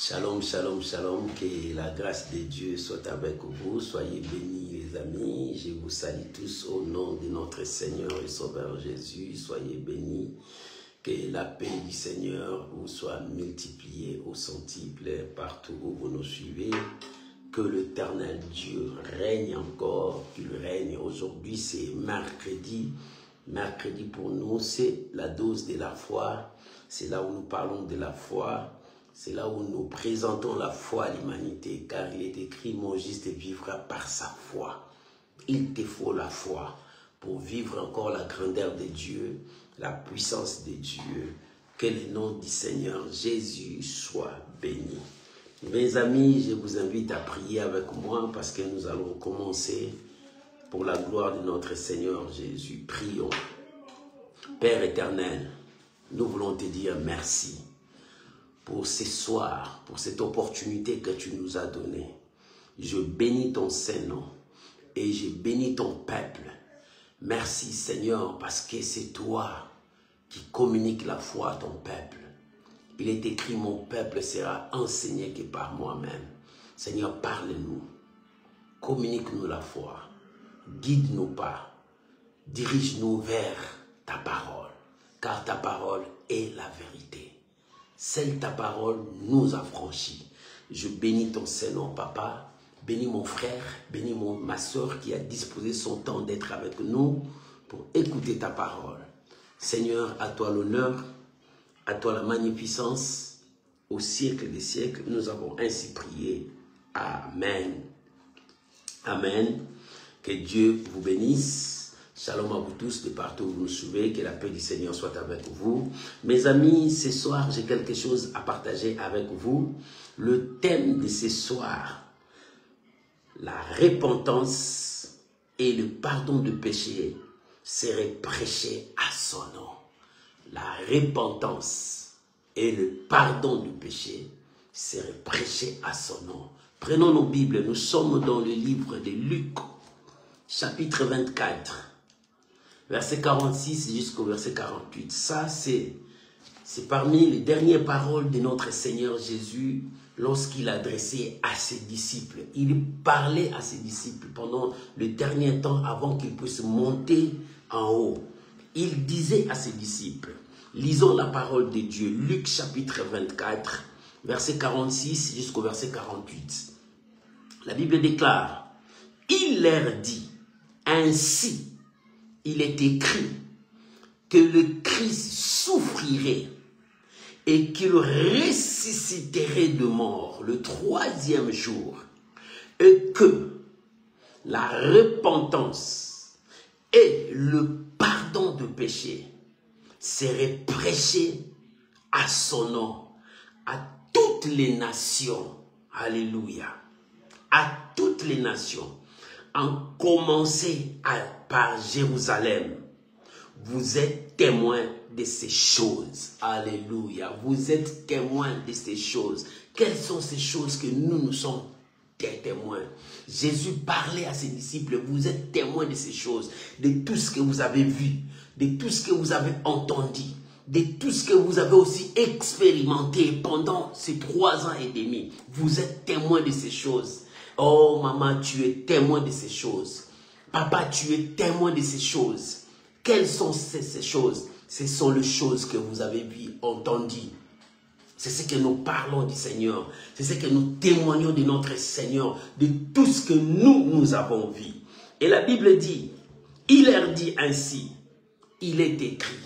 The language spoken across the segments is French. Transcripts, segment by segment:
Shalom, shalom, shalom, que la grâce de Dieu soit avec vous. Soyez bénis les amis. Je vous salue tous au nom de notre Seigneur et Sauveur Jésus. Soyez bénis. Que la paix du Seigneur vous soit multipliée au centuple partout où vous nous suivez. Que l'Éternel Dieu règne encore, qu'il règne. Aujourd'hui, c'est mercredi. Mercredi pour nous, c'est la dose de la foi. C'est là où nous parlons de la foi. C'est là où nous présentons la foi à l'humanité, car il est écrit, mon juste vivra par sa foi. Il te faut la foi pour vivre encore la grandeur de Dieu, la puissance de Dieu. Que le nom du Seigneur Jésus soit béni. Mes amis, je vous invite à prier avec moi parce que nous allons commencer pour la gloire de notre Seigneur Jésus. Prions. Père éternel, nous voulons te dire merci pour ce soir, pour cette opportunité que tu nous as donnée. Je bénis ton Saint-Nom et je bénis ton peuple. Merci Seigneur parce que c'est toi qui communiques la foi à ton peuple. Il est écrit, mon peuple sera enseigné que par moi-même. Seigneur, parle-nous, communique-nous la foi, guide-nous pas, dirige-nous vers ta parole, car ta parole est la vérité. Seule ta parole nous affranchit. Je bénis ton Saint-Nom, Papa. Bénis mon frère, bénis ma soeur qui a disposé son temps d'être avec nous pour écouter ta parole. Seigneur, à toi l'honneur, à toi la magnificence, au siècle des siècles. Nous avons ainsi prié. Amen. Amen. Que Dieu vous bénisse. Shalom à vous tous de partout où vous nous suivez, que la paix du Seigneur soit avec vous. Mes amis, ce soir, j'ai quelque chose à partager avec vous. Le thème de ce soir, la repentance et le pardon de péché serait prêché à son nom. La repentance et le pardon du péché serait prêché à son nom. Prenons nos Bibles, nous sommes dans le livre de Luc, chapitre 24. Verset 46 jusqu'au verset 48. Ça, c'est parmi les dernières paroles de notre Seigneur Jésus lorsqu'il adressait à ses disciples. Il parlait à ses disciples pendant le dernier temps avant qu'ils puissent monter en haut. Il disait à ses disciples, lisons la parole de Dieu, Luc chapitre 24, verset 46 jusqu'au verset 48. La Bible déclare, il leur dit, ainsi, il est écrit que le Christ souffrirait et qu'il ressusciterait de mort le troisième jour et que la repentance et le pardon de péché seraient prêchés à son nom, à toutes les nations. Alléluia. À toutes les nations. En commencer par Jérusalem. Vous êtes témoins de ces choses. Alléluia. Vous êtes témoins de ces choses. Quelles sont ces choses que nous sommes des témoins? Jésus parlait à ses disciples. Vous êtes témoins de ces choses. De tout ce que vous avez vu. De tout ce que vous avez entendu. De tout ce que vous avez aussi expérimenté pendant ces 3 ans et demi. Vous êtes témoins de ces choses. Oh maman, tu es témoin de ces choses. Papa, tu es témoin de ces choses. Quelles sont ces choses? Ce sont les choses que vous avez vues, entendues. C'est ce que nous parlons du Seigneur. C'est ce que nous témoignons de notre Seigneur, de tout ce que nous avons vu. Et la Bible dit, il leur dit ainsi, il est écrit.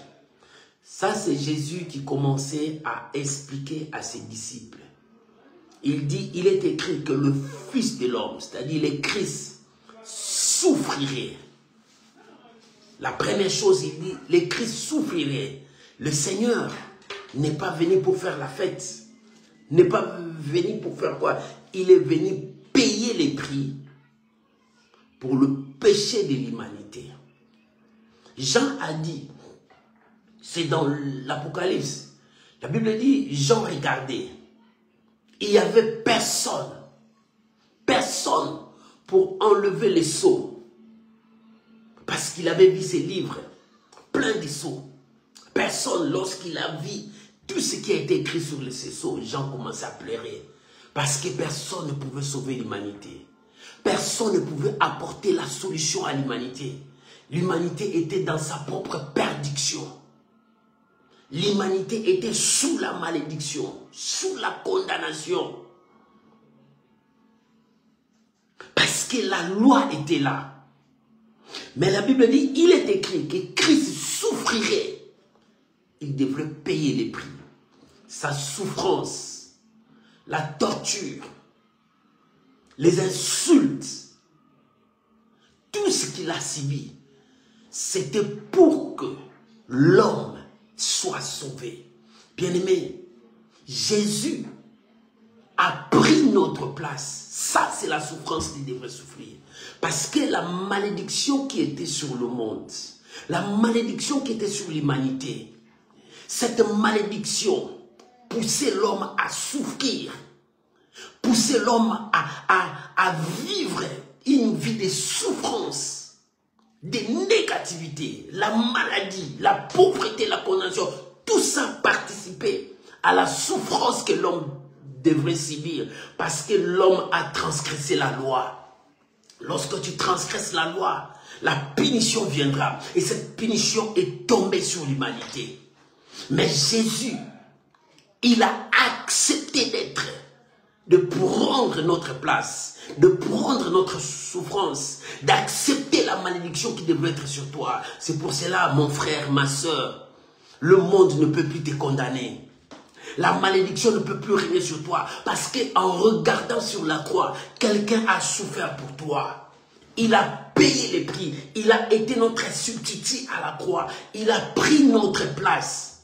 Ça, c'est Jésus qui commençait à expliquer à ses disciples. Il dit, il est écrit que le Fils de l'homme, c'est-à-dire le Christ, souffrirait. La première chose, il dit, le Christ souffrirait. Le Seigneur n'est pas venu pour faire la fête. N'est pas venu pour faire quoi? Il est venu payer les prix pour le péché de l'humanité. Jean a dit, c'est dans l'Apocalypse, la Bible dit, Jean regardait. Il n'y avait personne pour enlever les sceaux. Parce qu'il avait vu ses livres, plein de sceaux. Personne, lorsqu'il a vu tout ce qui a été écrit sur les sceaux, les gens commençaient à pleurer. Parce que personne ne pouvait sauver l'humanité. Personne ne pouvait apporter la solution à l'humanité. L'humanité était dans sa propre perdition. L'humanité était sous la malédiction, sous la condamnation. Parce que la loi était là. Mais la Bible dit, il est écrit que Christ souffrirait. Il devrait payer les prix. Sa souffrance, la torture, les insultes, tout ce qu'il a subi, c'était pour que l'homme soit sauvé. Bien-aimé, Jésus a pris notre place. Ça, c'est la souffrance qu'il devrait souffrir. Parce que la malédiction qui était sur le monde, la malédiction qui était sur l'humanité, cette malédiction poussait l'homme à souffrir, poussait l'homme à vivre une vie de souffrance, de négativité, la maladie, la pauvreté, la condamnation. Tout ça participait à la souffrance que l'homme devrait subir parce que l'homme a transgressé la loi. Lorsque tu transgresses la loi, la punition viendra. Et cette punition est tombée sur l'humanité. Mais Jésus, il a accepté de prendre notre place, de prendre notre souffrance, d'accepter la malédiction qui devait être sur toi. C'est pour cela, mon frère, ma soeur, le monde ne peut plus te condamner. La malédiction ne peut plus régner sur toi. Parce qu'en regardant sur la croix, quelqu'un a souffert pour toi. Il a payé les prix. Il a été notre substitut à la croix. Il a pris notre place.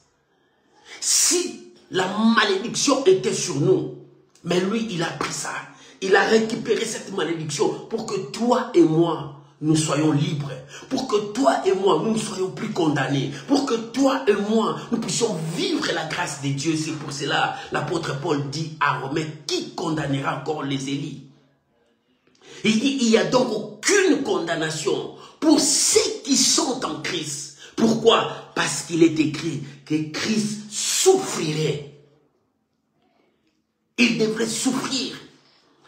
Si la malédiction était sur nous, mais lui, il a pris ça. Il a récupéré cette malédiction pour que toi et moi, nous soyons libres. Pour que toi et moi, nous ne soyons plus condamnés. Pour que toi et moi, nous puissions vivre la grâce de Dieu. C'est pour cela, l'apôtre Paul dit à Romains, qui condamnera encore les élus? Il dit, il n'y a donc aucune condamnation pour ceux qui sont en Christ. Pourquoi? Parce qu'il est écrit que Christ souffrirait. Il devrait souffrir.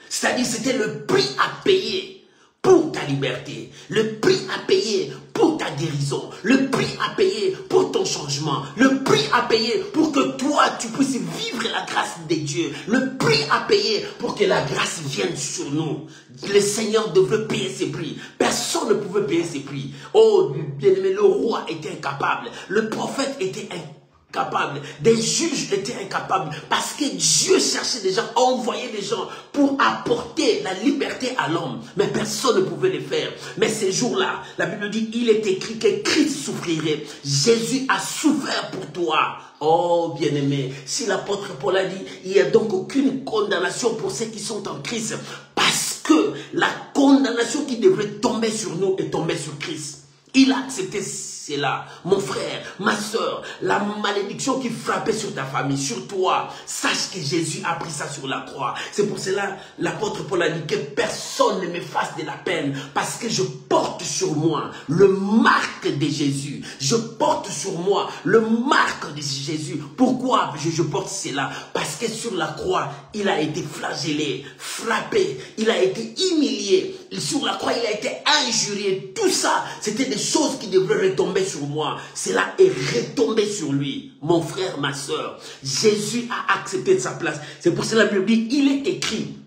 C'est-à-dire, c'était le prix à payer pour ta liberté, le prix à payer pour ta guérison, le prix à payer pour ton changement, le prix à payer pour que toi, tu puisses vivre la grâce de Dieu, le prix à payer pour que la grâce vienne sur nous. Le Seigneur devrait payer ses prix. Personne ne pouvait payer ses prix. Oh, bien-aimé, le roi était incapable, le prophète était incapable. Des juges étaient incapables parce que Dieu cherchait des gens, envoyait des gens pour apporter la liberté à l'homme. Mais personne ne pouvait le faire. Mais ces jours-là, la Bible dit, il est écrit que Christ souffrirait. Jésus a souffert pour toi. Oh, bien-aimé, si l'apôtre Paul a dit, il n'y a donc aucune condamnation pour ceux qui sont en Christ. Parce que la condamnation qui devrait tomber sur nous est tombée sur Christ. Il a accepté cela. Mon frère, ma soeur, la malédiction qui frappait sur ta famille, sur toi, sache que Jésus a pris ça sur la croix. C'est pour cela, l'apôtre Paul a dit que personne ne me fasse de la peine parce que je porte sur moi le marque de Jésus. Je porte sur moi le marque de Jésus. Pourquoi je porte cela? Parce que sur la croix, il a été flagellé, frappé, il a été humilié. Sur la croix, il a été injurié. Tout ça, c'était des choses qui devraient retomber sur moi. Cela est retombé sur lui. Mon frère, ma soeur, Jésus a accepté de sa place. C'est pour cela que la Bible dit, il est écrit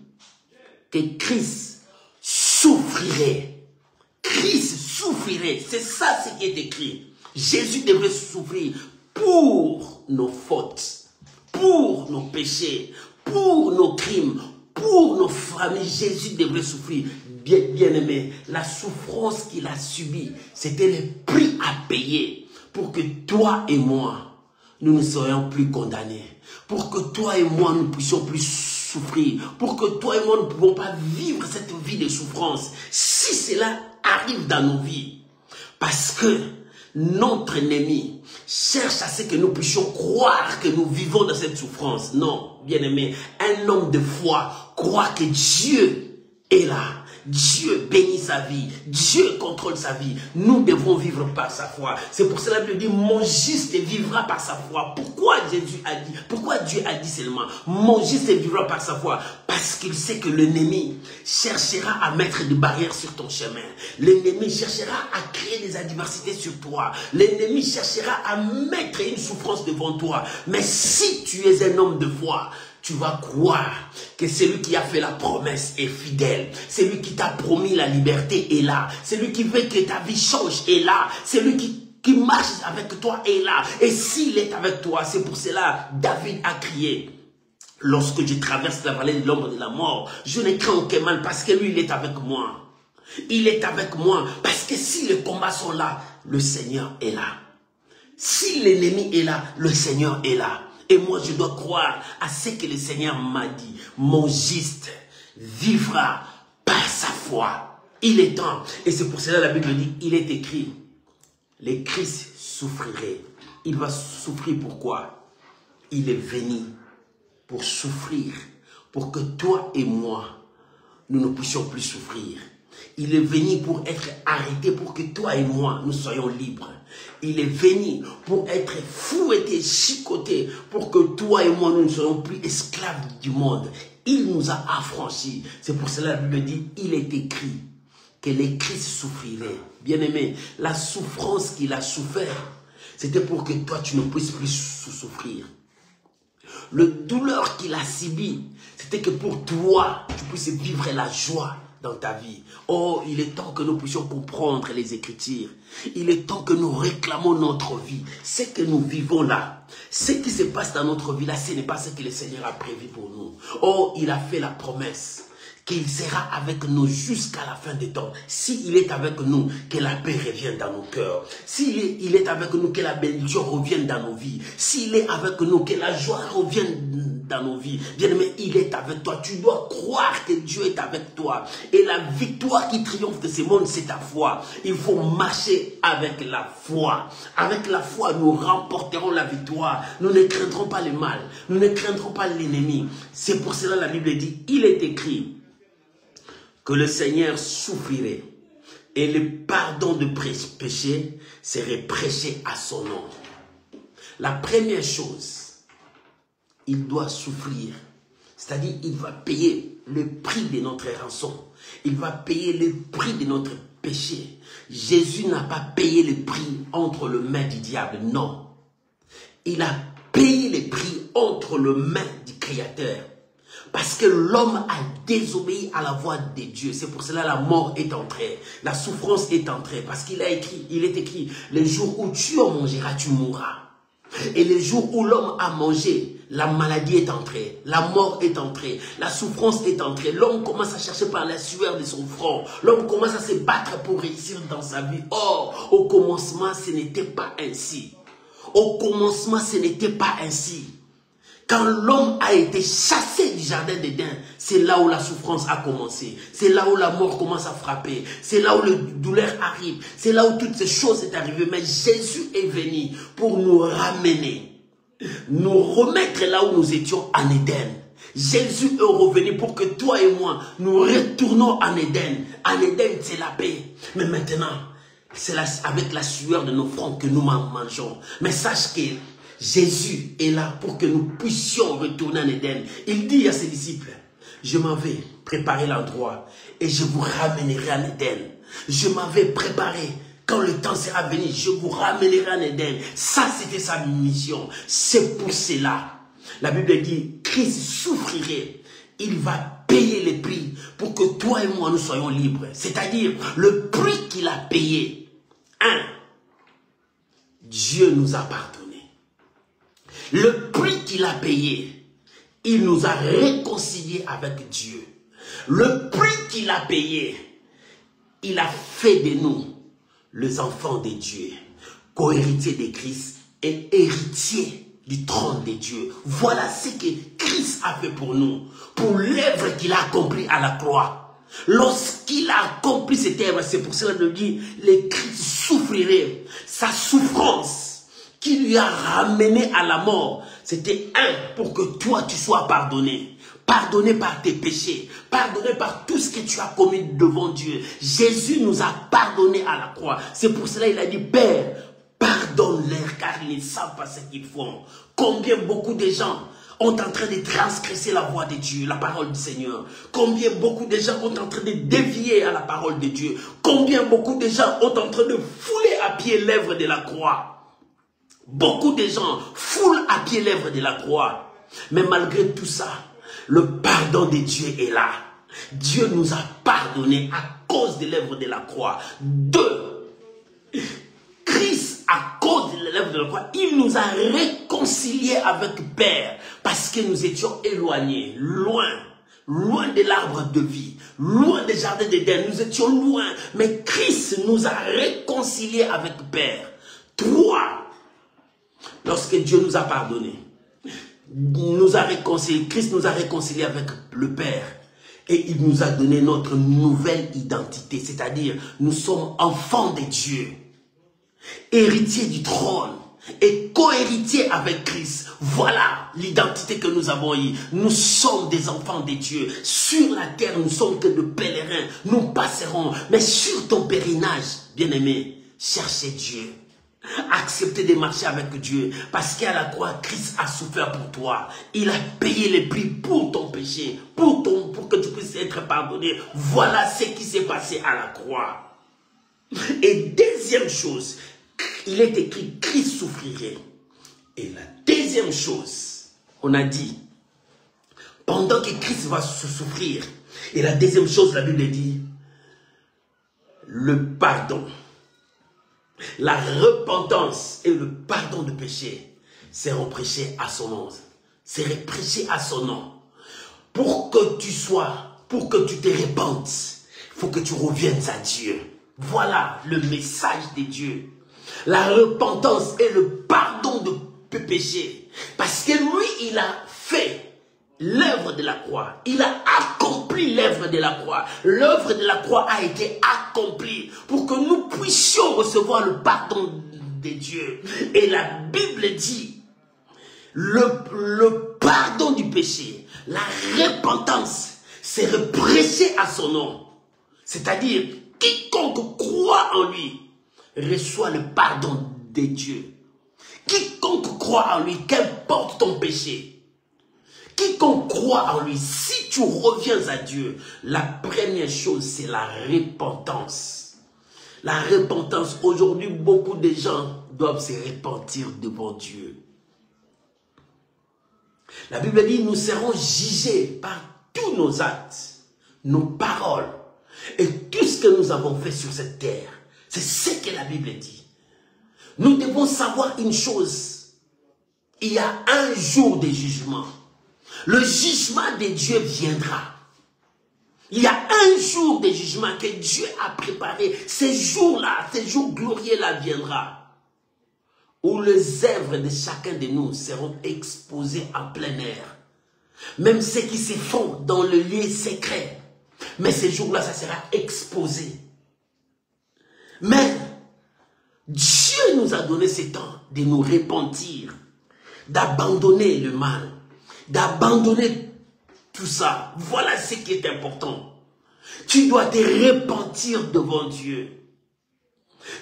que Christ souffrirait. Christ souffrirait. C'est ça ce qui est écrit. Jésus devrait souffrir pour nos fautes, pour nos péchés, pour nos crimes, pour nos familles. Jésus devrait souffrir. Bien-aimé, la souffrance qu'il a subie, c'était le prix à payer pour que toi et moi, nous ne soyons plus condamnés. Pour que toi et moi, nous ne puissions plus souffrir. Pour que toi et moi, nous ne pouvons pas vivre cette vie de souffrance. Si cela arrive dans nos vies, parce que notre ennemi cherche à ce que nous puissions croire que nous vivons dans cette souffrance. Non, bien-aimé, un homme de foi croit que Dieu est là. Dieu bénit sa vie. Dieu contrôle sa vie. Nous devons vivre par sa foi. C'est pour cela que la Bible dit, mon juste vivra par sa foi. Pourquoi Jésus a dit, pourquoi Dieu a dit seulement, mon juste vivra par sa foi? Parce qu'il sait que l'ennemi cherchera à mettre des barrières sur ton chemin. L'ennemi cherchera à créer des adversités sur toi. L'ennemi cherchera à mettre une souffrance devant toi. Mais si tu es un homme de foi, tu vas croire que celui qui a fait la promesse est fidèle. Celui qui t'a promis la liberté est là. Celui qui veut que ta vie change est là. Celui qui marche avec toi est là. Et s'il est avec toi, c'est pour cela David a crié. Lorsque je traverse la vallée de l'ombre de la mort, je ne crains aucun mal parce que lui, il est avec moi. Il est avec moi parce que si les combats sont là, le Seigneur est là. Si l'ennemi est là, le Seigneur est là. Et moi, je dois croire à ce que le Seigneur m'a dit. Mon juste vivra par sa foi. Il est temps. Et c'est pour cela que la Bible dit, il est écrit, le Christ souffrirait. Il va souffrir pourquoi? Il est venu pour souffrir, pour que toi et moi, nous ne puissions plus souffrir. Il est venu pour être arrêté, pour que toi et moi, nous soyons libres. Il est venu pour être fouetté, chicoté, pour que toi et moi, nous ne soyons plus esclaves du monde. Il nous a affranchis. C'est pour cela que la Bible dit, il est écrit que le Christ souffrirait. Bien-aimé, la souffrance qu'il a souffert, c'était pour que toi, tu ne puisses plus souffrir. Le douleur qu'il a subi, c'était que pour toi, tu puisses vivre la joie dans ta vie. Oh, il est temps que nous puissions comprendre les Écritures. Il est temps que nous réclamons notre vie. Ce que nous vivons là, ce qui se passe dans notre vie là, ce n'est pas ce que le Seigneur a prévu pour nous. Oh, il a fait la promesse qu'il sera avec nous jusqu'à la fin des temps. S'il est avec nous, que la paix revienne dans nos cœurs. S'il est avec nous, que la bénédiction revienne dans nos vies. S'il est avec nous, que la joie revienne dans nos vies. Bien-aimé, il est avec toi. Tu dois croire que Dieu est avec toi. Et la victoire qui triomphe de ce monde, c'est ta foi. Il faut marcher avec la foi. Avec la foi, nous remporterons la victoire. Nous ne craindrons pas le mal. Nous ne craindrons pas l'ennemi. C'est pour cela que la Bible dit, il est écrit que le Seigneur souffrirait et le pardon de péché serait prêché à son nom. La première chose, il doit souffrir. C'est-à-dire, il va payer le prix de notre rançon. Il va payer le prix de notre péché. Jésus n'a pas payé le prix entre les mains du diable, non. Il a payé le prix entre les mains du Créateur. Parce que l'homme a désobéi à la voix de Dieu. C'est pour cela que la mort est entrée. La souffrance est entrée. Parce qu'il est écrit, le jour où tu en mangeras, tu mourras. Et le jour où l'homme a mangé, la maladie est entrée. La mort est entrée. La souffrance est entrée. L'homme commence à chercher par la sueur de son front. L'homme commence à se battre pour réussir dans sa vie. Or, au commencement, ce n'était pas ainsi. Au commencement, ce n'était pas ainsi. Quand l'homme a été chassé du jardin d'Éden, c'est là où la souffrance a commencé. C'est là où la mort commence à frapper. C'est là où le douleur arrive. C'est là où toutes ces choses sont arrivées. Mais Jésus est venu pour nous ramener, nous remettre là où nous étions en Éden. Jésus est revenu pour que toi et moi, nous retournons en Éden. En Éden, c'est la paix. Mais maintenant, c'est avec la sueur de nos fronts que nous mangeons. Mais sache que Jésus est là pour que nous puissions retourner en Éden. Il dit à ses disciples, je m'en vais préparer l'endroit et je vous ramènerai en Éden. Je m'en vais préparer. Quand le temps sera venu, je vous ramènerai en Éden. Ça, c'était sa mission. C'est pour cela. La Bible dit, Christ souffrirait. Il va payer le prix pour que toi et moi, nous soyons libres. C'est-à-dire, le prix qu'il a payé. Dieu nous a pardonné. Le prix qu'il a payé, il nous a réconciliés avec Dieu. Le prix qu'il a payé, il a fait de nous les enfants de Dieu, co-héritiers de Christ et héritiers du trône de Dieu. Voilà ce que Christ a fait pour nous, pour l'œuvre qu'il a accomplie à la croix. Lorsqu'il a accompli cette œuvre, c'est pour cela qu'il dit, le Christ souffrirait. Sa souffrance qui lui a ramené à la mort, C'était pour que toi tu sois pardonné. Pardonné par tes péchés, pardonné par tout ce que tu as commis devant Dieu. Jésus nous a pardonné à la croix. C'est pour cela qu'il a dit, Père, pardonne-leur car ils ne savent pas ce qu'ils font. Combien beaucoup de gens sont en train de transgresser la voix de Dieu, la parole du Seigneur. Combien beaucoup de gens sont en train de dévier à la parole de Dieu. Combien beaucoup de gens sont en train de fouler à pied l'œuvre de la croix. Beaucoup de gens foulent à pied l'œuvre de la croix. Mais malgré tout ça, le pardon de Dieu est là. Dieu nous a pardonné à cause de l'œuvre de la croix. 2. Christ, à cause de l'œuvre de la croix, il nous a réconciliés avec Père. Parce que nous étions éloignés, loin de l'arbre de vie, loin des jardins d'Éden. Nous étions loin. Mais Christ nous a réconciliés avec Père. 3. Lorsque Dieu nous a pardonné, Christ nous a réconciliés avec le Père et il nous a donné notre nouvelle identité, c'est-à-dire nous sommes enfants de Dieu, héritiers du trône et co-héritiers avec Christ. Voilà l'identité que nous avons eue. Nous sommes des enfants de Dieu. Sur la terre, nous sommes que de pèlerins. Nous passerons, mais sur ton pèlerinage, bien-aimé, cherchez Dieu. Acceptez de marcher avec Dieu parce qu'à la croix Christ a souffert pour toi. Il a payé le prix pour ton péché, pour que tu puisses être pardonné. Voilà ce qui s'est passé à la croix. Et deuxième chose, il est écrit Christ souffrirait. Et la deuxième chose, on a dit pendant que Christ va souffrir, et la deuxième chose, la Bible dit le pardon. La repentance et le pardon de péché seront prêchés à son nom. Seront prêchés à son nom. Pour que tu te répandes, il faut que tu reviennes à Dieu. Voilà le message de Dieu. La repentance et le pardon de péché. Parce que lui, il a fait l'œuvre de la croix. Il a accompli l'œuvre de la croix. L'œuvre de la croix a été accomplie pour que nous puissions recevoir le pardon de Dieu. Et la Bible dit, le pardon du péché, la repentance, c'est prêché à son nom. C'est-à-dire, quiconque croit en lui reçoit le pardon de Dieu. Quiconque croit en lui, qu'importe ton péché, quiconque croit en lui, si tu reviens à Dieu, la première chose, c'est la repentance. La repentance, aujourd'hui, beaucoup de gens doivent se repentir devant Dieu. La Bible dit, nous serons jugés par tous nos actes, nos paroles et tout ce que nous avons fait sur cette terre. C'est ce que la Bible dit. Nous devons savoir une chose. Il y a un jour de jugement. Le jugement de Dieu viendra. Il y a un jour de jugement que Dieu a préparé. Ces jours-là, ces jours glorieux-là viendra. Où les œuvres de chacun de nous seront exposées en plein air. Même ceux qui se font dans le lieu secret. Mais ces jours-là, ça sera exposé. Mais Dieu nous a donné ce temps de nous repentir, d'abandonner le mal, d'abandonner tout ça. Voilà ce qui est important. Tu dois te repentir devant Dieu.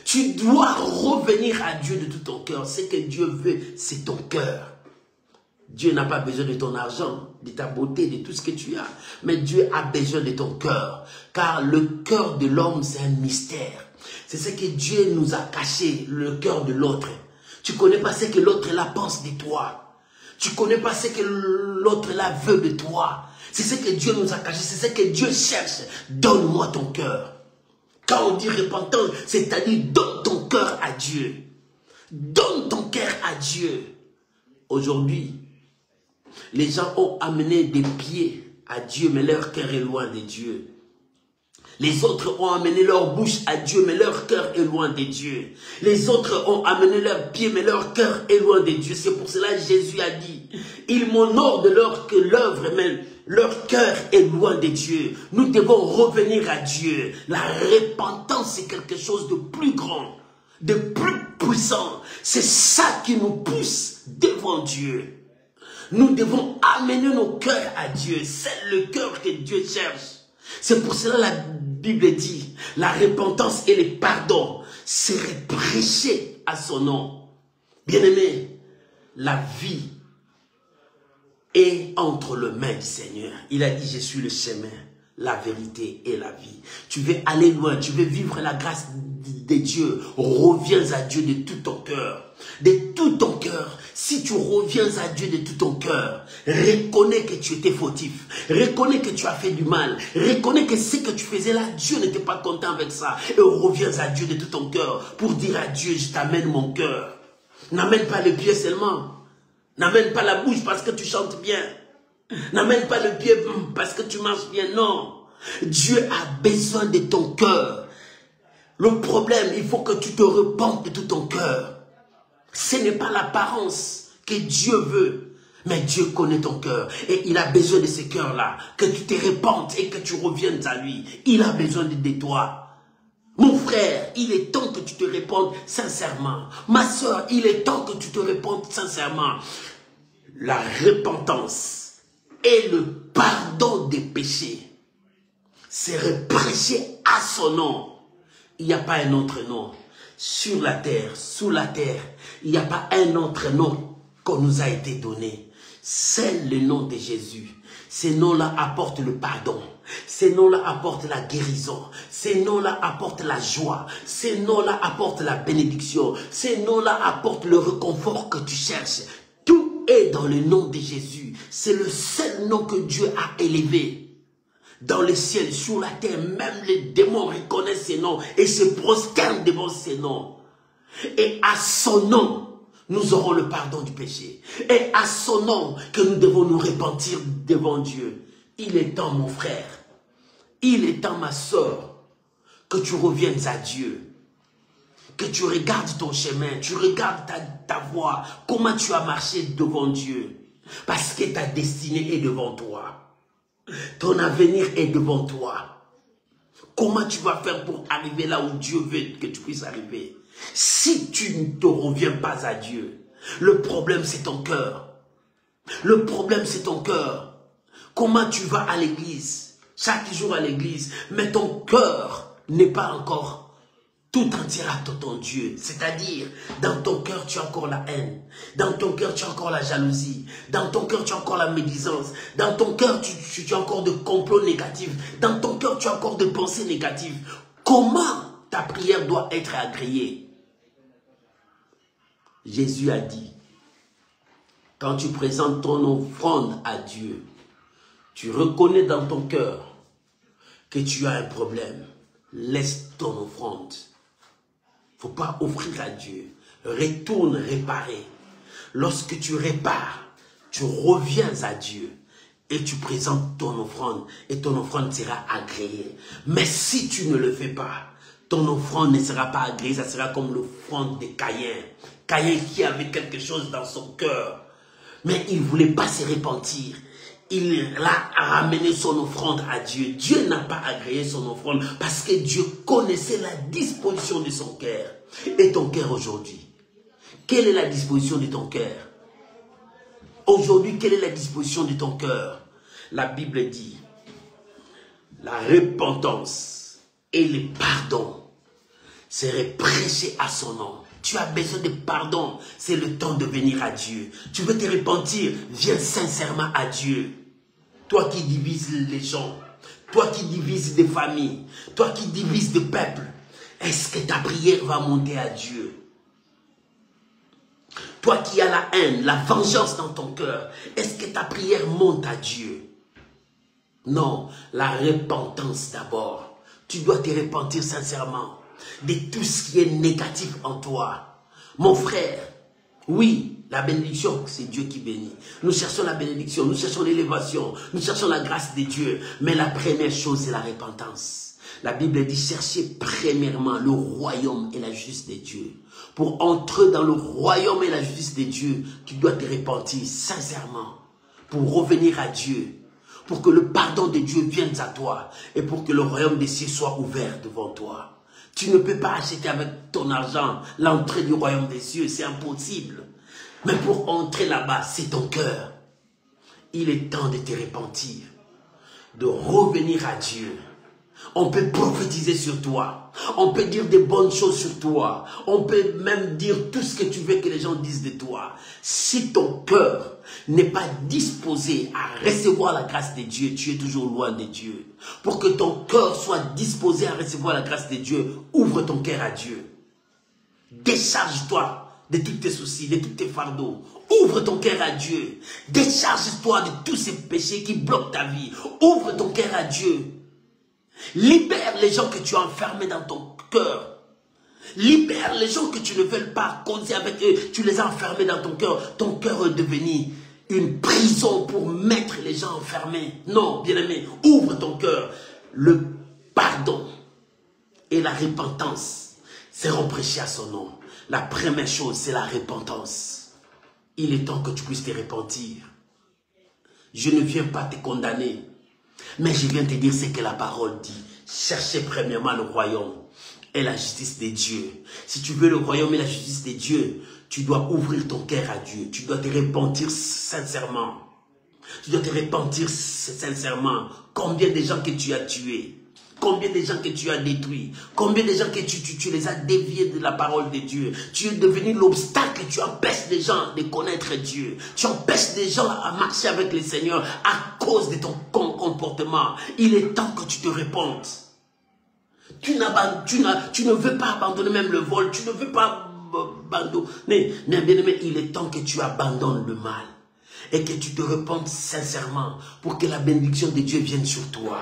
Tu dois revenir à Dieu de tout ton cœur. Ce que Dieu veut, c'est ton cœur. Dieu n'a pas besoin de ton argent, de ta beauté, de tout ce que tu as. Mais Dieu a besoin de ton cœur. Car le cœur de l'homme, c'est un mystère. C'est ce que Dieu nous a caché, le cœur de l'autre. Tu ne connais pas ce que l'autre là pense de toi. Tu ne connais pas ce que l'autre là veut de toi. C'est ce que Dieu nous a caché, c'est ce que Dieu cherche. Donne-moi ton cœur. Quand on dit repentance, c'est-à-dire donne ton cœur à Dieu. Donne ton cœur à Dieu. Aujourd'hui, les gens ont amené des pieds à Dieu, mais leur cœur est loin de Dieu. Les autres ont amené leur bouche à Dieu, mais leur cœur est loin de Dieu. Les autres ont amené leurs pieds, mais leur cœur est loin de Dieu. C'est pour cela que Jésus a dit, ils m'honorent de l'œuvre, mais leur cœur est loin de Dieu. Nous devons revenir à Dieu. La repentance, c'est quelque chose de plus grand, de plus puissant. C'est ça qui nous pousse devant Dieu. Nous devons amener nos cœurs à Dieu. C'est le cœur que Dieu cherche. C'est pour cela que la Bible dit, la repentance et le pardon seraient prêchés à son nom. Bien-aimé, la vie est entre les mains du Seigneur. Il a dit, je suis le chemin, la vérité et la vie. Tu veux aller loin, tu veux vivre la grâce de Dieu. Reviens à Dieu de tout ton cœur. De tout ton cœur. Si tu reviens à Dieu de tout ton cœur, reconnais que tu étais fautif. Reconnais que tu as fait du mal. Reconnais que ce que tu faisais là, Dieu n'était pas content avec ça. Et reviens à Dieu de tout ton cœur pour dire à Dieu, je t'amène mon cœur. N'amène pas le pied seulement. N'amène pas la bouche parce que tu chantes bien. N'amène pas le pied parce que tu marches bien. Non. Dieu a besoin de ton cœur. Le problème, il faut que tu te repentes de tout ton cœur. Ce n'est pas l'apparence que Dieu veut. Mais Dieu connaît ton cœur. Et il a besoin de ce cœur-là. Que tu te repentes et que tu reviennes à lui. Il a besoin de toi. Mon frère, il est temps que tu te répondes sincèrement. Ma soeur, il est temps que tu te répondes sincèrement. La repentance et le pardon des péchés serait prêché à son nom. Il n'y a pas un autre nom. Sur la terre, sous la terre, il n'y a pas un autre nom qu'on nous a été donné. C'est le nom de Jésus. Ces noms-là apportent le pardon. Ces noms-là apportent la guérison. Ces noms-là apportent la joie. Ces noms-là apportent la bénédiction. Ces noms-là apportent le réconfort que tu cherches. Tout est dans le nom de Jésus. C'est le seul nom que Dieu a élevé. Dans le ciel, sur la terre, même les démons reconnaissent ces noms et se prosternent devant ces noms. Et à son nom, nous aurons le pardon du péché. Et à son nom que nous devons nous repentir devant Dieu. Il est temps, mon frère, il est temps, ma soeur, que tu reviennes à Dieu. Que tu regardes ton chemin, tu regardes ta voie, comment tu as marché devant Dieu. Parce que ta destinée est devant toi. Ton avenir est devant toi. Comment tu vas faire pour arriver là où Dieu veut que tu puisses arriver? Si tu ne te reviens pas à Dieu, le problème c'est ton cœur. Le problème c'est ton cœur. Comment tu vas à l'église, chaque jour à l'église, mais ton cœur n'est pas encore tout entier à ton Dieu. C'est-à-dire, dans ton cœur, tu as encore la haine. Dans ton cœur, tu as encore la jalousie. Dans ton cœur, tu as encore la médisance. Dans ton cœur, tu as encore de complots négatifs. Dans ton cœur, tu as encore de pensées négatives. Comment ta prière doit être agréée? Jésus a dit, quand tu présentes ton offrande à Dieu, tu reconnais dans ton cœur que tu as un problème. Laisse ton offrande. Il ne faut pas offrir à Dieu. Retourne réparer. Lorsque tu répares, tu reviens à Dieu et tu présentes ton offrande et ton offrande sera agréée. Mais si tu ne le fais pas, ton offrande ne sera pas agréée, ça sera comme l'offrande de Caïn. Caïn qui avait quelque chose dans son cœur, mais il ne voulait pas se repentir. Il a ramené son offrande à Dieu. Dieu n'a pas agréé son offrande parce que Dieu connaissait la disposition de son cœur. Et ton cœur aujourd'hui, quelle est la disposition de ton cœur? Aujourd'hui, quelle est la disposition de ton cœur? La Bible dit, la repentance et le pardon seraient prêchés à son nom. Tu as besoin de pardon, c'est le temps de venir à Dieu. Tu veux te repentir, viens sincèrement à Dieu. Toi qui divises les gens, toi qui divises des familles, toi qui divises des peuples, est-ce que ta prière va monter à Dieu? Toi qui as la haine, la vengeance dans ton cœur, est-ce que ta prière monte à Dieu? Non, la repentance d'abord. Tu dois te repentir sincèrement de tout ce qui est négatif en toi. Mon frère, oui, la bénédiction, c'est Dieu qui bénit. Nous cherchons la bénédiction, nous cherchons l'élévation, nous cherchons la grâce de Dieu. Mais la première chose, c'est la repentance. La Bible dit, cherchez premièrement le royaume et la justice de Dieu. Pour entrer dans le royaume et la justice de Dieu, tu dois te repentir sincèrement pour revenir à Dieu. Pour que le pardon de Dieu vienne à toi et pour que le royaume des cieux soit ouvert devant toi. Tu ne peux pas acheter avec ton argent l'entrée du royaume des cieux, c'est impossible. Mais pour entrer là-bas, c'est ton cœur. Il est temps de te repentir, de revenir à Dieu. On peut prophétiser sur toi. On peut dire des bonnes choses sur toi. On peut même dire tout ce que tu veux que les gens disent de toi. Si ton cœur n'est pas disposé à recevoir la grâce de Dieu, tu es toujours loin de Dieu. Pour que ton cœur soit disposé à recevoir la grâce de Dieu, ouvre ton cœur à Dieu. Décharge-toi de tous tes soucis, de tous tes fardeaux. Ouvre ton cœur à Dieu. Décharge-toi de tous ces péchés qui bloquent ta vie. Ouvre ton cœur à Dieu. Libère les gens que tu as enfermés dans ton cœur. Libère les gens que tu ne veux pas causer avec eux. Tu les as enfermés dans ton cœur. Ton cœur est devenu une prison pour mettre les gens enfermés. Non, bien-aimé, ouvre ton cœur. Le pardon et la repentance seront prêchés à son nom. La première chose, c'est la repentance. Il est temps que tu puisses te repentir. Je ne viens pas te condamner. Mais je viens te dire ce que la parole dit. Cherchez premièrement le royaume et la justice de Dieu. Si tu veux le royaume et la justice de Dieu, tu dois ouvrir ton cœur à Dieu. Tu dois te repentir sincèrement. Tu dois te repentir sincèrement. Combien de gens que tu as tués? Combien de gens que tu as détruits? Combien de gens que tu les as déviés de la parole de Dieu? Tu es devenu l'obstacle. Tu empêches les gens de connaître Dieu. Tu empêches les gens à marcher avec le Seigneur à cause de ton comportement. Il est temps que tu te repentes. Tu ne veux pas abandonner même le vol. Tu ne veux pas abandonner. Mais bien aimé, il est temps que tu abandonnes le mal. Et que tu te repentes sincèrement pour que la bénédiction de Dieu vienne sur toi.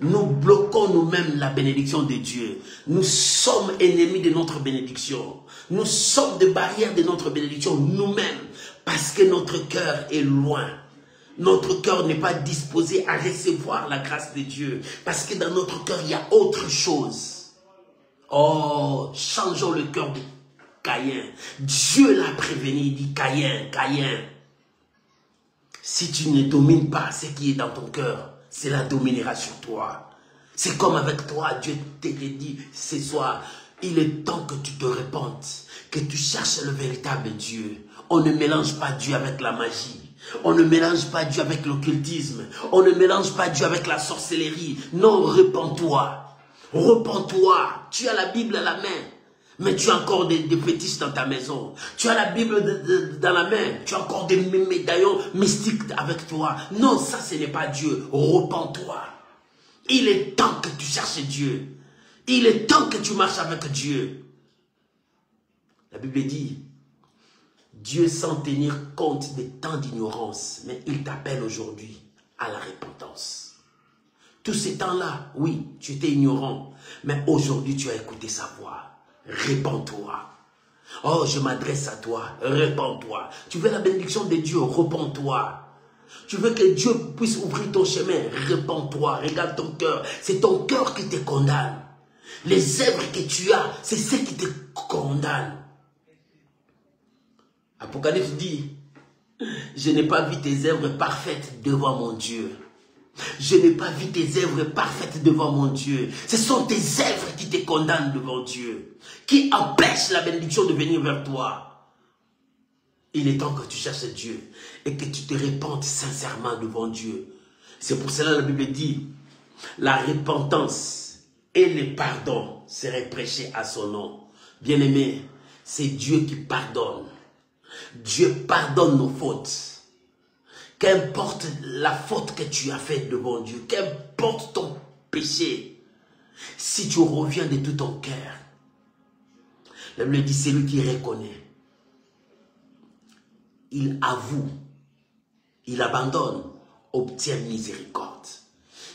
Nous bloquons nous-mêmes la bénédiction de Dieu. Nous sommes ennemis de notre bénédiction. Nous sommes des barrières de notre bénédiction nous-mêmes. Parce que notre cœur est loin. Notre cœur n'est pas disposé à recevoir la grâce de Dieu. Parce que dans notre cœur, il y a autre chose. Oh, changeons le cœur de Caïn. Dieu l'a prévenu, il dit Caïn, Caïn. Si tu ne domines pas ce qui est dans ton cœur, cela dominera sur toi. C'est comme avec toi, Dieu te dit ce soir, il est temps que tu te repentes, que tu cherches le véritable Dieu. On ne mélange pas Dieu avec la magie. On ne mélange pas Dieu avec l'occultisme. On ne mélange pas Dieu avec la sorcellerie. Non, repens-toi. Repens-toi. Tu as la Bible à la main. Mais tu as encore des fétiches dans ta maison. Tu as la Bible dans la main. Tu as encore des médaillons mystiques avec toi. Non, ça ce n'est pas Dieu. Repens-toi. Il est temps que tu cherches Dieu. Il est temps que tu marches avec Dieu. La Bible dit, Dieu sans tenir compte des temps d'ignorance, mais il t'appelle aujourd'hui à la repentance. Tous ces temps-là, oui, tu étais ignorant, mais aujourd'hui tu as écouté sa voix. Repens-toi. Oh, je m'adresse à toi. Repens-toi. Tu veux la bénédiction de Dieu? Repens-toi. Tu veux que Dieu puisse ouvrir ton chemin? Repens-toi. Regarde ton cœur. C'est ton cœur qui te condamne. Les œuvres que tu as, c'est ce qui te condamne. Apocalypse dit, je n'ai pas vu tes œuvres parfaites devant mon Dieu. Je n'ai pas vu tes œuvres parfaites devant mon Dieu. Ce sont tes œuvres qui te condamnent devant Dieu, qui empêchent la bénédiction de venir vers toi. Il est temps que tu cherches Dieu et que tu te repentes sincèrement devant Dieu. C'est pour cela que la Bible dit, la repentance et le pardon seraient prêchés à son nom. Bien-aimé, c'est Dieu qui pardonne. Dieu pardonne nos fautes. Qu'importe la faute que tu as faite devant Dieu, qu'importe ton péché, si tu reviens de tout ton cœur, la Bible dit, c'est lui qui reconnaît. Il avoue, il abandonne, obtient miséricorde.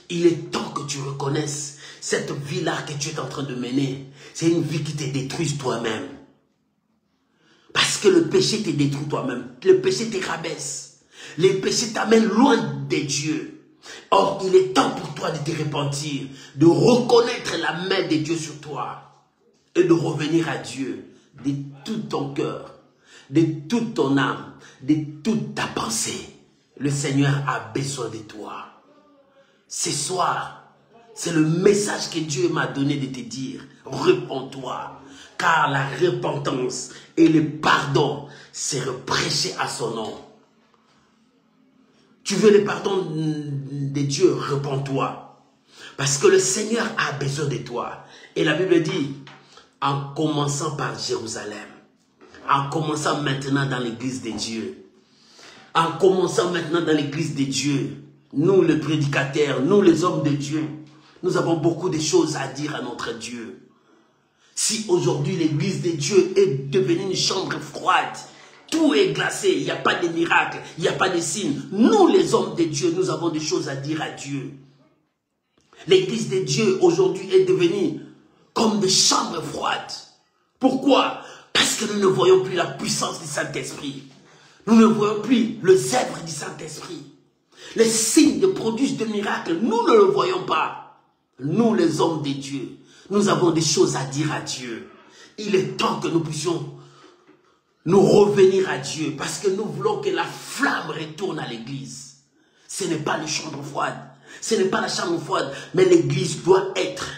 Il est temps que tu reconnaisses cette vie-là que tu es en train de mener. C'est une vie qui te détruit toi-même. Parce que le péché te détruit toi-même. Le péché te rabaisse. Les péchés t'amènent loin de Dieu. Or, il est temps pour toi de te repentir, de reconnaître la main de Dieu sur toi et de revenir à Dieu de tout ton cœur, de toute ton âme, de toute ta pensée. Le Seigneur a besoin de toi. Ce soir, c'est le message que Dieu m'a donné de te dire. Repens-toi, car la repentance et le pardon seront prêchés à son nom. Tu veux le pardon de Dieu, réponds-toi. Parce que le Seigneur a besoin de toi. Et la Bible dit, en commençant par Jérusalem, en commençant maintenant dans l'église de Dieu, en commençant maintenant dans l'église de Dieu, nous les prédicateurs, nous les hommes de Dieu, nous avons beaucoup de choses à dire à notre Dieu. Si aujourd'hui l'église de Dieu est devenue une chambre froide, tout est glacé, il n'y a pas de miracle, il n'y a pas de signe. Nous les hommes de Dieu, nous avons des choses à dire à Dieu. L'église de Dieu aujourd'hui est devenue comme des chambres froides. Pourquoi? Parce que nous ne voyons plus la puissance du Saint-Esprit. Nous ne voyons plus les œuvres du Saint-Esprit. Les signes de prodiges, de miracles, nous ne le voyons pas. Nous les hommes de Dieu, nous avons des choses à dire à Dieu. Il est temps que nous puissions nous revenir à Dieu parce que nous voulons que la flamme retourne à l'église. Ce n'est pas la chambre froide. Ce n'est pas la chambre froide, mais l'église doit être.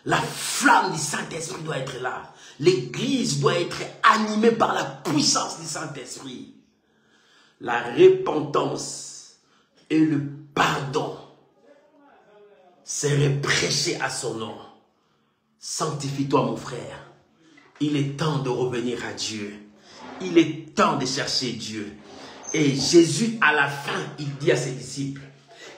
La flamme du Saint-Esprit doit être là. L'église doit être animée par la puissance du Saint-Esprit. La repentance et le pardon seraient prêchés à son nom. Sanctifie-toi, mon frère. Il est temps de revenir à Dieu. Il est temps de chercher Dieu. Et Jésus, à la fin, il dit à ses disciples,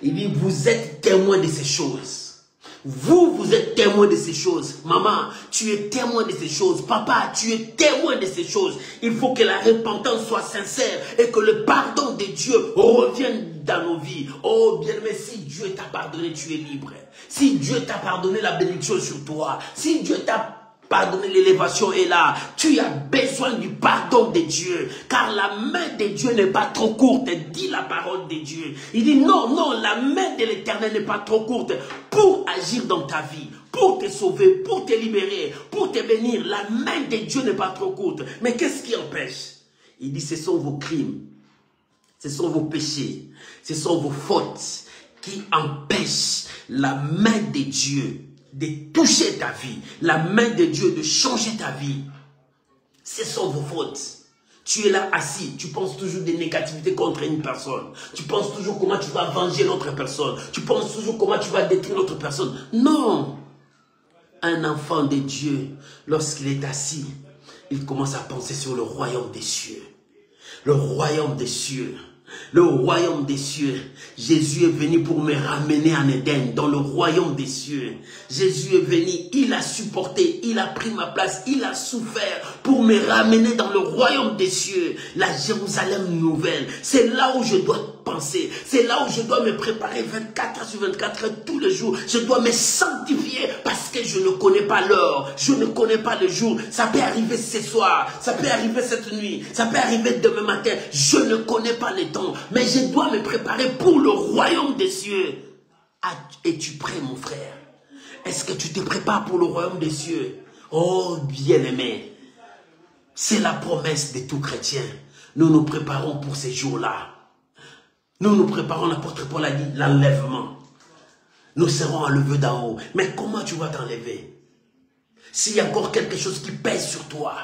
il dit, vous êtes témoins de ces choses. Vous êtes témoin de ces choses. Maman, tu es témoin de ces choses. Papa, tu es témoin de ces choses. Il faut que la repentance soit sincère et que le pardon de Dieu revienne dans nos vies. Oh bien-aimé, si Dieu t'a pardonné, tu es libre. Si Dieu t'a pardonné, la bénédiction sur toi. Si Dieu t'a pardonné, l'élévation est là. Tu as besoin du pardon de Dieu. Car la main de Dieu n'est pas trop courte. Dit la parole de Dieu. Il dit non, non, la main de l'Éternel n'est pas trop courte pour agir dans ta vie, pour te sauver, pour te libérer, pour te bénir. La main de Dieu n'est pas trop courte. Mais qu'est-ce qui empêche? Il dit ce sont vos crimes, ce sont vos péchés, ce sont vos fautes qui empêchent la main de Dieu de toucher ta vie, la main de Dieu de changer ta vie. Ce sont vos fautes. Tu es là assis, tu penses toujours des négativités contre une personne. Tu penses toujours comment tu vas venger l'autre personne. Tu penses toujours comment tu vas détruire l'autre personne. Non. Un enfant de Dieu, lorsqu'il est assis, il commence à penser sur le royaume des cieux. Le royaume des cieux. Le royaume des cieux. Jésus est venu pour me ramener en Éden, dans le royaume des cieux. Jésus est venu, il a supporté, il a pris ma place, il a souffert pour me ramener dans le royaume des cieux. La Jérusalem nouvelle, c'est là où je dois penser. C'est là où je dois me préparer 24 heures sur 24 heures tous les jours. Je dois me sanctifier parce que je ne connais pas l'heure. Je ne connais pas le jour. Ça peut arriver ce soir. Ça peut arriver cette nuit. Ça peut arriver demain matin. Je ne connais pas le temps. Mais je dois me préparer pour le royaume des cieux. Es-tu prêt, mon frère? Est-ce que tu te prépares pour le royaume des cieux? Oh, bien-aimé. C'est la promesse de tout chrétien. Nous nous préparons pour ces jours-là. Nous nous préparons, l'apôtre Paul a dit, l'enlèvement. Nous serons enlevés d'en haut. Mais comment tu vas t'enlever? S'il y a encore quelque chose qui pèse sur toi,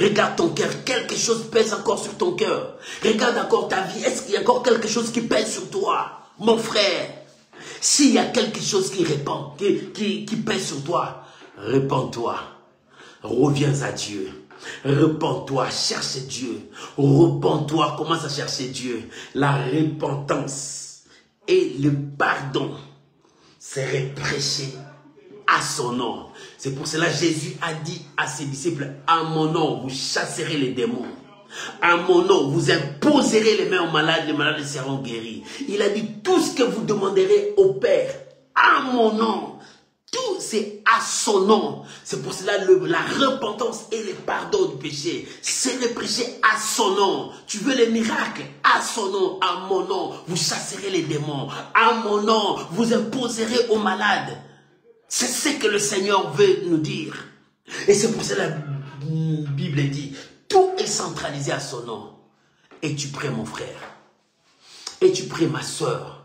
regarde ton cœur, quelque chose pèse encore sur ton cœur. Regarde encore ta vie, est-ce qu'il y a encore quelque chose qui pèse sur toi? Mon frère, s'il y a quelque chose qui pèse sur toi, répands-toi, reviens à Dieu. Repens-toi, cherche Dieu. Repens-toi, commence à chercher Dieu. La repentance et le pardon seraient prêchés à son nom. C'est pour cela que Jésus a dit à ses disciples, à mon nom, vous chasserez les démons. À mon nom, vous imposerez les mains aux malades, les malades seront guéris. Il a dit, tout ce que vous demanderez au Père, à mon nom, tout c'est à son nom. C'est pour cela la repentance et le pardon du péché, c'est le prêcher à son nom. Tu veux les miracles? À son nom, à mon nom, vous chasserez les démons. À mon nom, vous imposerez aux malades. C'est ce que le Seigneur veut nous dire. Et c'est pour cela que la Bible dit, tout est centralisé à son nom. Es-tu prêt, mon frère? Es-tu prêt, ma soeur?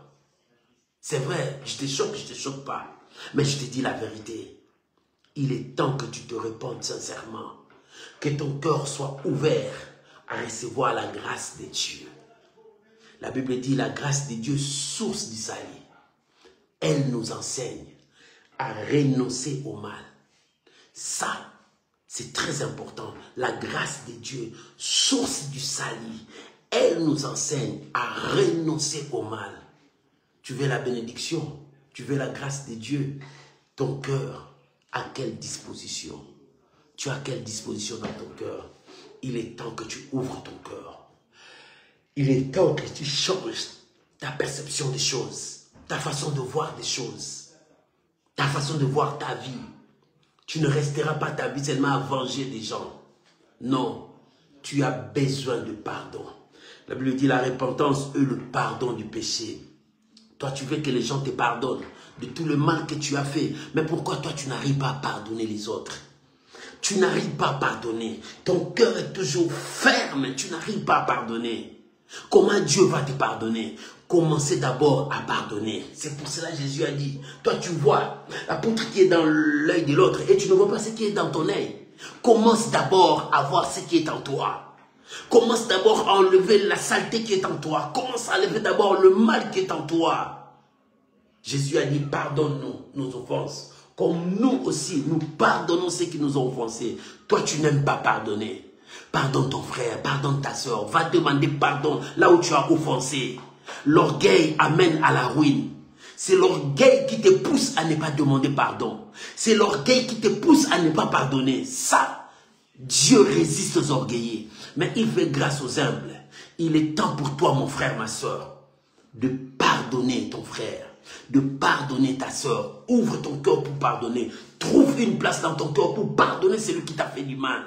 C'est vrai, je te choque pas. Mais je te dis la vérité. Il est temps que tu te répondes sincèrement. Que ton cœur soit ouvert à recevoir la grâce de Dieu. La Bible dit, la grâce de Dieu, source du salut, elle nous enseigne à renoncer au mal. Ça, c'est très important. La grâce de Dieu, source du salut, elle nous enseigne à renoncer au mal. Tu veux la bénédiction, tu veux la grâce de Dieu, ton cœur, à quelle disposition? Tu as quelle disposition dans ton cœur? Il est temps que tu ouvres ton cœur. Il est temps que tu changes ta perception des choses, ta façon de voir des choses, ta façon de voir ta vie. Tu ne resteras pas ta vie seulement à venger les gens. Non, tu as besoin de pardon. La Bible dit la repentance et le pardon du péché. Toi, tu veux que les gens te pardonnent de tout le mal que tu as fait. Mais pourquoi toi, tu n'arrives pas à pardonner les autres? Tu n'arrives pas à pardonner. Ton cœur est toujours ferme. Tu n'arrives pas à pardonner. Comment Dieu va te pardonner? Commencez d'abord à pardonner. C'est pour cela que Jésus a dit, toi tu vois la poutre qui est dans l'œil de l'autre et tu ne vois pas ce qui est dans ton œil. Commence d'abord à voir ce qui est en toi. Commence d'abord à enlever la saleté qui est en toi. Commence à enlever d'abord le mal qui est en toi. Jésus a dit, pardonne-nous nos offenses. Comme nous aussi, nous pardonnons ceux qui nous ont offensés. Toi, tu n'aimes pas pardonner. Pardonne ton frère, pardonne ta soeur. Va demander pardon là où tu as offensé. L'orgueil amène à la ruine. C'est l'orgueil qui te pousse à ne pas demander pardon. C'est l'orgueil qui te pousse à ne pas pardonner. Ça, Dieu résiste aux orgueillés. Mais il fait grâce aux humbles. Il est temps pour toi, mon frère, ma soeur, de pardonner ton frère, de pardonner ta soeur. Ouvre ton cœur pour pardonner. Trouve une place dans ton cœur pour pardonner celui qui t'a fait du mal.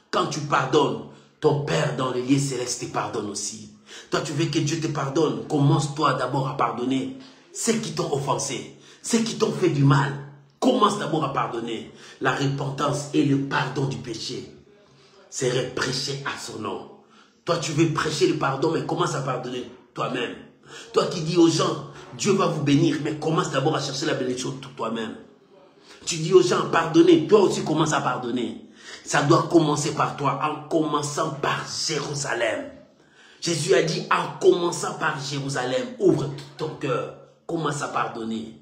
Quand tu pardonnes, ton Père dans les lieux célestes te pardonne aussi. Toi, tu veux que Dieu te pardonne. Commence-toi d'abord à pardonner ceux qui t'ont offensé, ceux qui t'ont fait du mal. Commence d'abord à pardonner. La repentance et le pardon du péché serait prêcher à son nom. Toi, tu veux prêcher le pardon, mais commence à pardonner toi-même. Toi qui dis aux gens, Dieu va vous bénir, mais commence d'abord à chercher la bénédiction toi-même. Tu dis aux gens, pardonnez, toi aussi commence à pardonner. Ça doit commencer par toi, en commençant par Jérusalem. Jésus a dit, en commençant par Jérusalem, ouvre ton cœur, commence à pardonner.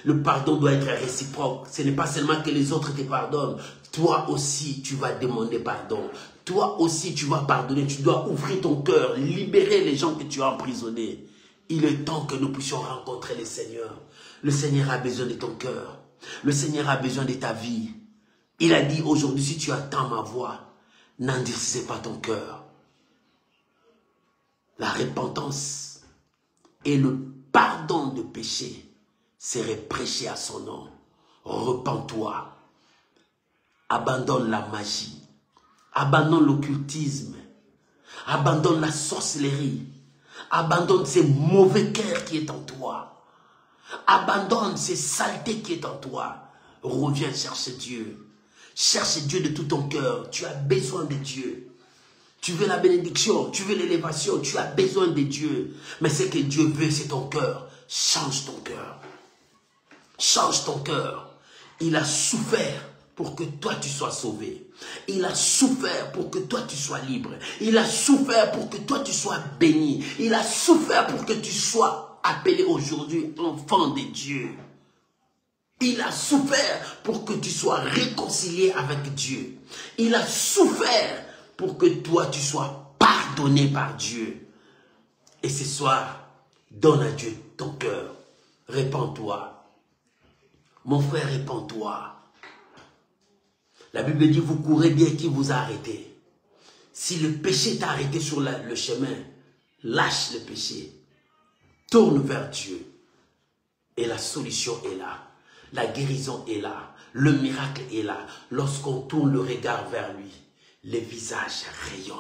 Le pardon doit être réciproque. Ce n'est pas seulement que les autres te pardonnent. Toi aussi, tu vas demander pardon. Toi aussi, tu vas pardonner. Tu dois ouvrir ton cœur, libérer les gens que tu as emprisonnés. Il est temps que nous puissions rencontrer le Seigneur. Le Seigneur a besoin de ton cœur. Le Seigneur a besoin de ta vie. Il a dit aujourd'hui, si tu attends ma voix, n'endurcissez pas ton cœur. La repentance et le pardon de péché serait prêché à son nom. Repens-toi. Abandonne la magie. Abandonne l'occultisme. Abandonne la sorcellerie. Abandonne ces mauvais cœurs qui est en toi. Abandonne ces saletés qui est en toi. Reviens chercher Dieu. Cherche Dieu de tout ton cœur. Tu as besoin de Dieu. Tu veux la bénédiction, tu veux l'élévation, tu as besoin de Dieu. Mais ce que Dieu veut, c'est ton cœur. Change ton cœur. Change ton cœur. Il a souffert pour que toi tu sois sauvé. Il a souffert pour que toi tu sois libre. Il a souffert pour que toi tu sois béni. Il a souffert pour que tu sois appelé aujourd'hui enfant de Dieu. Il a souffert pour que tu sois réconcilié avec Dieu. Il a souffert pour que toi tu sois pardonné par Dieu. Et ce soir, donne à Dieu ton cœur. Répands-toi. Mon frère, répands-toi. La Bible dit, vous courez bien, qui vous a arrêté. Si le péché t'a arrêté sur le chemin, lâche le péché. Tourne vers Dieu. Et la solution est là. La guérison est là. Le miracle est là. Lorsqu'on tourne le regard vers lui, les visages rayonnent.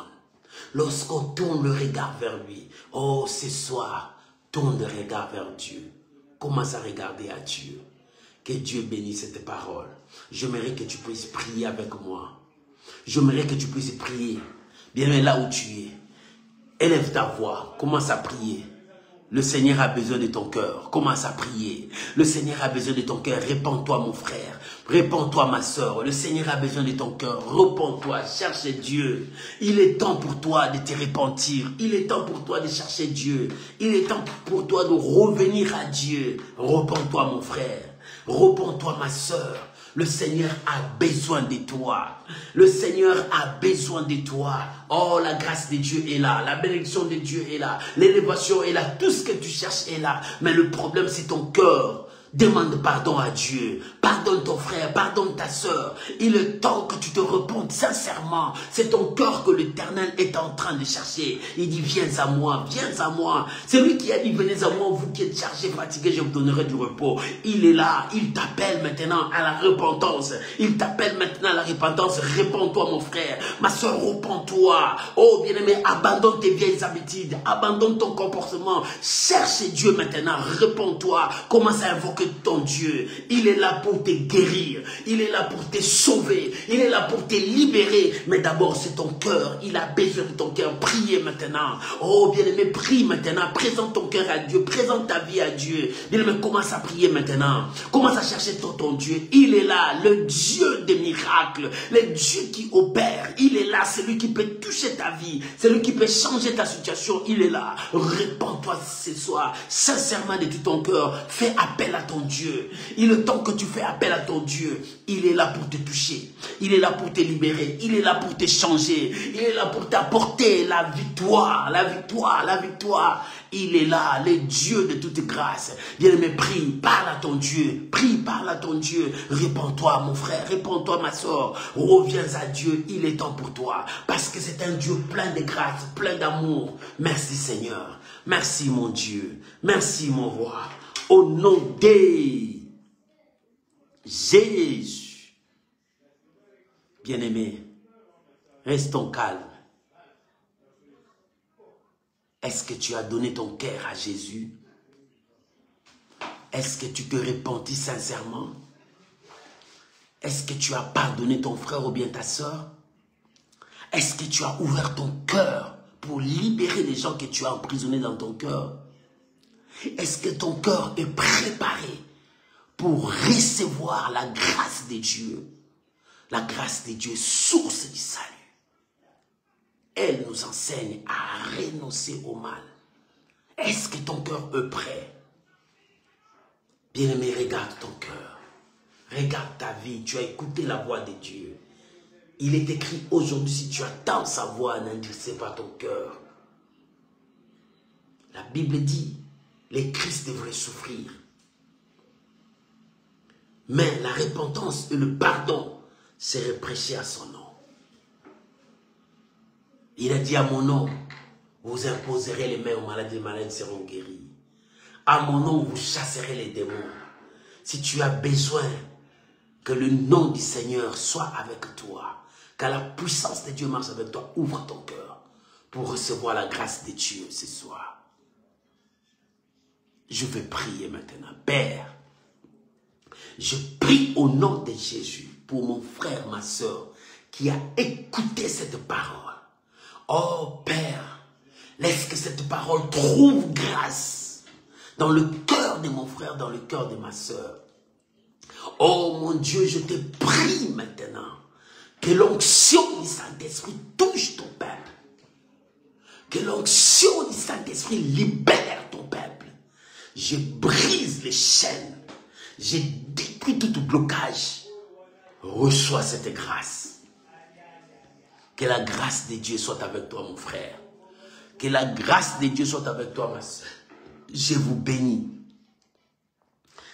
Lorsqu'on tourne le regard vers lui, oh, ce soir, tourne le regard vers Dieu. Commence à regarder à Dieu. Que Dieu bénisse cette parole. J'aimerais que tu puisses prier avec moi. J'aimerais que tu puisses prier. Bien là où tu es. Élève ta voix. Commence à prier. Le Seigneur a besoin de ton cœur. Commence à prier. Le Seigneur a besoin de ton cœur. Répands-toi, mon frère. Répands-toi, ma soeur. Le Seigneur a besoin de ton cœur. Répands-toi. Cherche Dieu. Il est temps pour toi de te repentir. Il est temps pour toi de chercher Dieu. Il est temps pour toi de revenir à Dieu. Répands-toi, mon frère. Répands-toi, ma soeur. Le Seigneur a besoin de toi. Le Seigneur a besoin de toi. Oh, la grâce de Dieu est là. La bénédiction de Dieu est là. L'élévation est là. Tout ce que tu cherches est là. Mais le problème, c'est ton cœur. Demande pardon à Dieu. Pardonne ton frère, pardonne ta soeur. Il est temps que tu te repentes sincèrement. C'est ton cœur que l'Éternel est en train de chercher. Il dit, viens à moi, viens à moi. C'est lui qui a dit, venez à moi, vous qui êtes chargés, fatigués, je vous donnerai du repos. Il est là, il t'appelle maintenant à la repentance. Il t'appelle maintenant à la repentance. Répands-toi, mon frère. Ma soeur, repens-toi. Oh, bien-aimé, abandonne tes vieilles habitudes. Abandonne ton comportement. Cherche Dieu maintenant. Répands-toi. Commence à invoquer ton Dieu. Il est là pour te guérir. Il est là pour te sauver. Il est là pour te libérer. Mais d'abord, c'est ton cœur. Il a besoin de ton cœur. Priez maintenant. Oh, bien-aimé, prie maintenant. Présente ton cœur à Dieu. Présente ta vie à Dieu. Bien-aimé, commence à prier maintenant. Commence à chercher ton Dieu. Il est là, le Dieu des miracles. Le Dieu qui opère. Il est là, c'est lui qui peut toucher ta vie. C'est lui qui peut changer ta situation. Il est là. Répands-toi ce soir. Sincèrement de tout ton cœur. Fais appel à ton Dieu. Il est temps que tu fais appel à ton Dieu. Il est là pour te toucher. Il est là pour te libérer. Il est là pour te changer. Il est là pour t'apporter la victoire. La victoire, la victoire. Il est là, le Dieu de toute grâce. Bien-aimé, prie, parle à ton Dieu. Prie, parle à ton Dieu. Réponds-toi, mon frère. Réponds-toi, ma soeur. Reviens à Dieu. Il est temps pour toi. Parce que c'est un Dieu plein de grâce, plein d'amour. Merci, Seigneur. Merci, mon Dieu. Merci, mon roi. Au nom de Jésus. Bien-aimé, restons calmes. Est-ce que tu as donné ton cœur à Jésus? Est-ce que tu te repentis sincèrement? Est-ce que tu as pardonné ton frère ou bien ta soeur? Est-ce que tu as ouvert ton cœur pour libérer les gens que tu as emprisonnés dans ton cœur? Est-ce que ton cœur est préparé pour recevoir la grâce de Dieu? La grâce de Dieu est source du salut. Elle nous enseigne à renoncer au mal. Est-ce que ton cœur est prêt? Bien-aimé, regarde ton cœur. Regarde ta vie. Tu as écouté la voix de Dieu. Il est écrit aujourd'hui, si tu attends sa voix, n'endurcis pas ton cœur. La Bible dit, les Christ devraient souffrir. Mais la repentance et le pardon seraient prêchés à son nom. Il a dit à mon nom, vous imposerez les mains aux malades, les malades seront guéris. À mon nom, vous chasserez les démons. Si tu as besoin que le nom du Seigneur soit avec toi, que la puissance de Dieu marche avec toi, ouvre ton cœur pour recevoir la grâce de Dieu ce soir. Je vais prier maintenant. Père, je prie au nom de Jésus pour mon frère, ma soeur, qui a écouté cette parole. Oh Père, laisse que cette parole trouve grâce dans le cœur de mon frère, dans le cœur de ma soeur. Oh mon Dieu, je te prie maintenant que l'onction du Saint-Esprit touche ton peuple. Que l'onction du Saint-Esprit libère ton peuple. Je brise les chaînes. Je détruis tout blocage. Reçois cette grâce. Que la grâce de Dieu soit avec toi, mon frère. Que la grâce de Dieu soit avec toi, ma soeur. Je vous bénis.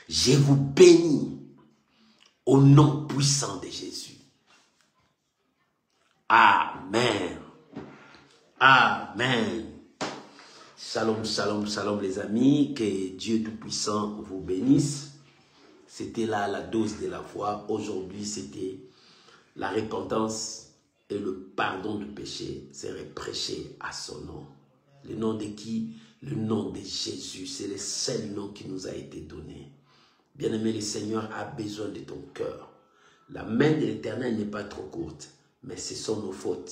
Je vous bénis au nom puissant de Jésus. Amen. Amen. Shalom, shalom, shalom les amis. Que Dieu Tout-Puissant vous bénisse. C'était là la dose de la foi. Aujourd'hui, c'était la repentance et le pardon du péché serait prêché à son nom. Le nom de qui? Le nom de Jésus. C'est le seul nom qui nous a été donné. Bien-aimé, le Seigneur a besoin de ton cœur. La main de l'Éternel n'est pas trop courte, mais ce sont nos fautes,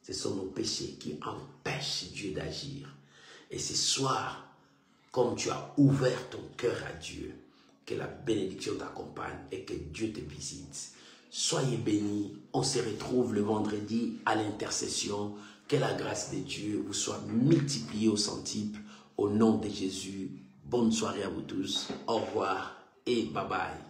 ce sont nos péchés qui empêchent Dieu d'agir. Et ce soir, comme tu as ouvert ton cœur à Dieu. Que la bénédiction t'accompagne et que Dieu te visite. Soyez bénis. On se retrouve le vendredi à l'intercession. Que la grâce de Dieu vous soit multipliée au centuple. Au nom de Jésus. Bonne soirée à vous tous. Au revoir et bye bye.